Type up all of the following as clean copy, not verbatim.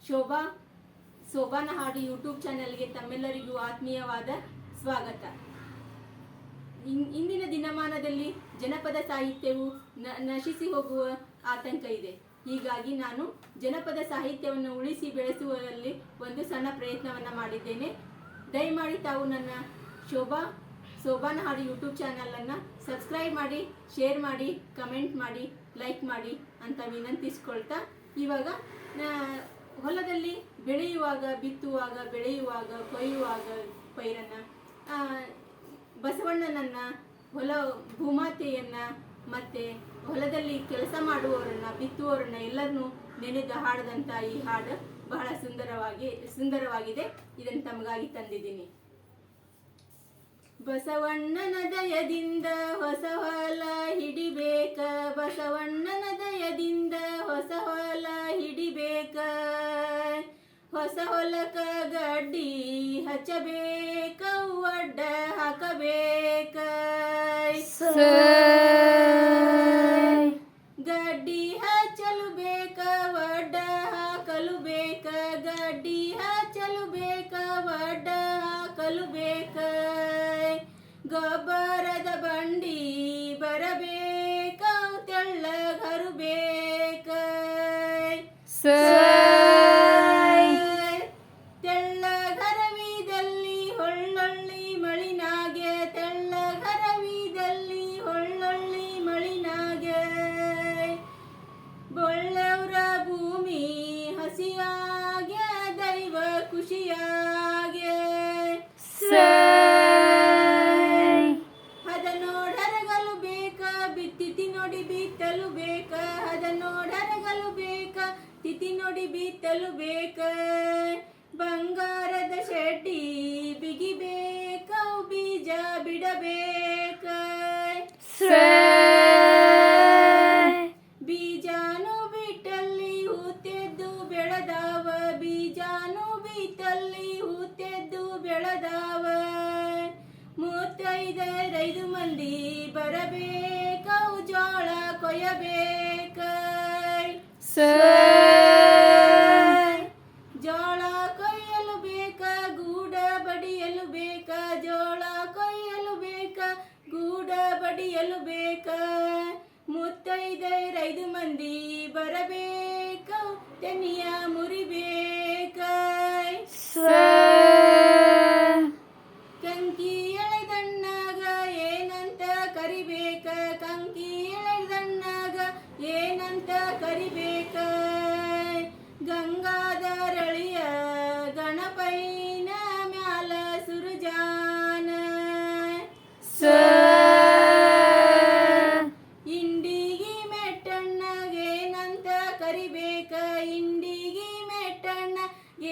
ಶೋಭಾನ ಹಾಡು ಯೂಟ್ಯೂಬ್ ಚಾನೆಲ್ಗೆ ತಮ್ಮೆಲ್ಲರಿಗೂ ಆತ್ಮೀಯವಾದ ಸ್ವಾಗತ. ಇಂದಿನ ದಿನಮಾನದಲ್ಲಿ ಜನಪದ ಸಾಹಿತ್ಯವು ನಶಿಸಿ ಹೋಗುವ ಆತಂಕ ಇದೆ. ಹೀಗಾಗಿ ನಾನು ಜನಪದ ಸಾಹಿತ್ಯವನ್ನು ಉಳಿಸಿ ಬೆಳೆಸುವಲ್ಲಿ ಒಂದು ಸಣ್ಣ ಪ್ರಯತ್ನವನ್ನು ಮಾಡಿದ್ದೇನೆ. ದಯಮಾಡಿ ತಾವು ನನ್ನ ಶೋಭಾನ ಹಾಡು ಯೂಟ್ಯೂಬ್ ಚಾನಲನ್ನು ಸಬ್ಸ್ಕ್ರೈಬ್ ಮಾಡಿ, ಶೇರ್ ಮಾಡಿ, ಕಮೆಂಟ್ ಮಾಡಿ, ಲೈಕ್ ಮಾಡಿ ಅಂತ ವಿನಂತಿಸ್ಕೊಳ್ತಾ, ಇವಾಗ ಹೊಲದಲ್ಲಿ ಬೆಳೆಯುವಾಗ, ಬಿತ್ತುವಾಗ, ಬೆಳೆಯುವಾಗ, ಕೊಯ್ಯುವಾಗ ಪೈರನ್ನು, ಬಸವಣ್ಣನನ್ನು, ಭೂಮಾತೆಯನ್ನು ಮತ್ತು ಹೊಲದಲ್ಲಿ ಕೆಲಸ ಮಾಡುವವರನ್ನು, ಬಿತ್ತುವವರನ್ನು ಎಲ್ಲರನ್ನೂ ನೆನೆದು ಹಾಡದಂಥ ಈ ಹಾಡು ಬಹಳ ಸುಂದರವಾಗಿದೆ. ಇದನ್ನು ತಮಗಾಗಿ ತಂದಿದ್ದೀನಿ. ಬಸವಣ್ಣನ ದಯದಿಂದ ಹೊಸ ಹೊಲ ಹಿಡಿಬೇಕ, ಬಸವಣ್ಣನ ದಯದಿಂದ ಹೊಸ ಹೊಲ ಹಿಡಿಬೇಕ, ಹೊಸ ಹೊಲಕ ಗಡ್ಡಿ ಹಚ್ಚಬೇಕ, ಒಡ್ಡ ಹಾಕಬೇಕ, ಗಡ್ಡಿ ಹಚ್ಚಲು ಬೇಕ, ಒಡ್ಡ ಹಾಕಲು ಬೇಕ, ಗಡ್ಡಿ ಹಚ್ಚಲು ಬೇಕ, ಒಡ್ಡ ಹಾಕಲು ಬೇಕ, ಗೊಬ್ಬರದ ಬಂಡಿ ಬರಬೇಕ, ತೆಳ್ಳಗರು ಬೇಕ, ತೆಳ್ಳಗರವಿದಲ್ಲಿ ಹೊಳ್ಳೊಳ್ಳಿ ಮಳಿನಾಗೆ, ತೆಳ್ಳಗರವಿದಲ್ಲಿ ಹೊಳ್ಳೊಳ್ಳಿ ಮಳಿನಾಗೆ, ಬೊಳ್ಳವರ ಭೂಮಿ ಹಸಿಯಾಗೆ, ದೈವ ಖುಷಿಯಾಗೆ, ಹದ ನೋಡರಗಲು ಬೇಕ, ತಿಥಿ ನೋಡಿ ಬಿತ್ತಲು ಬೇಕ, ಹದ ನೋಡರಗಲು ಬೇಕ, ತಿಥಿ ನೋಡಿ ಬಿತ್ತಲು ಬೇಕ, ಬಂಗಾರದ ಶೆಡ್ಡಿ ಬಿಗಿಬೇಕ, ಬೀಜ ಬಿಡಬೇಕ, ಬೀಜಾನು ಬಿಟ್ಟಲ್ಲಿ ಹೂತೆದ್ದು ಬೆಳೆದಾವ, ಬೀಜಾನು ಬಿತ್ತಲ್ಲಿ ಹೂತೆದ್ದು ಬೆಳೆದಾವ, 35 ಮಂದಿ ಬರಬೇಕ, ಜೋಳ ಕೊಯ್ಯಬೇಕ, ಜೋಳ ಕೊಯ್ಯಲು ಬೇಕ, ಗೂಡ ಬಡಿಯಲು ಬೇಕ, ಜೋಳ ಕೊಯ್ಯಲು ಬೇಕ, ಗೂಡ ಬಡಿಯಲು ಬೇಕ, 35 ಮಂದಿ ಬರಬೇಕ, ತೆನಿಯ ಮುರಿಬೇಕ, ಕಂಕಿ ಎಳೆದಣ್ಣಾಗ ಏನಂತ ಕರಿಬೇಕ, ಕಂಕಿ ಎಳೆದಣ್ಣಾಗ ಏನಂತ ಕರಿಬೇಕ, ಗಂಗಾಧರಳಿಯ ಗಣಪೈನ ಮ್ಯಾಲ ಸುರಜಾನ, ಇಂಡಿಗಿ ಮೆಟ್ಟಣ್ಣಗ ಏನಂತ ಕರಿಬೇಕ, ಇಂಡಿಗಿ ಮೆಟ್ಟಣ್ಣ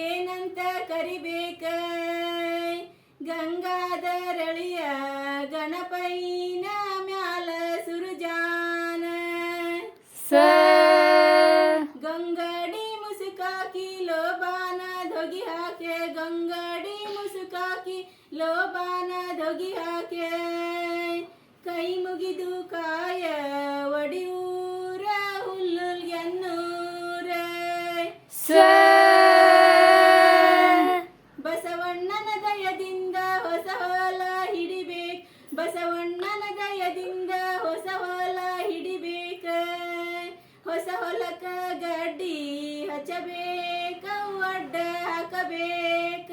ಏನಂತ ಕರಿಬೇಕ, ಗಂಗಾಧರಳಿಯ ಗಣಪೈನ ಮ್ಯಾಲ ಸುರಜಾನ, ಗಂಗಡಿ ಮುಸುಕಾಕಿ ಲೋಬಾನ ಧೊಗಿ ಹಾಕೆ, ಗಂಗಡಿ ಮುಸುಕಾಕಿ ಲೋಬಾನ ಧೊಗಿ ಹಾಕೆ, ಕೈ ಮುಗಿದು ಕಾಯ ಒಡಿಯೂರ ಹುಲ್ಲುಲ್ಗೆನ್ನೂರ, ಬಸವಣ್ಣನ ದಯದಿಂದ ಹೊಸ ಹೊಲ ಹಿಡಿಬೇಕ, ಬಸವಣ್ಣನ ದಯದಿಂದ ಹೊಸ ಹೊಲ ಹಿಡಿಬೇಕ, ಹೊಸ ಹೊಲಕ ಗಡ್ಡಿ ಹಚ್ಚಬೇಕ, ಒಡ್ಡ ಹಾಕಬೇಕ.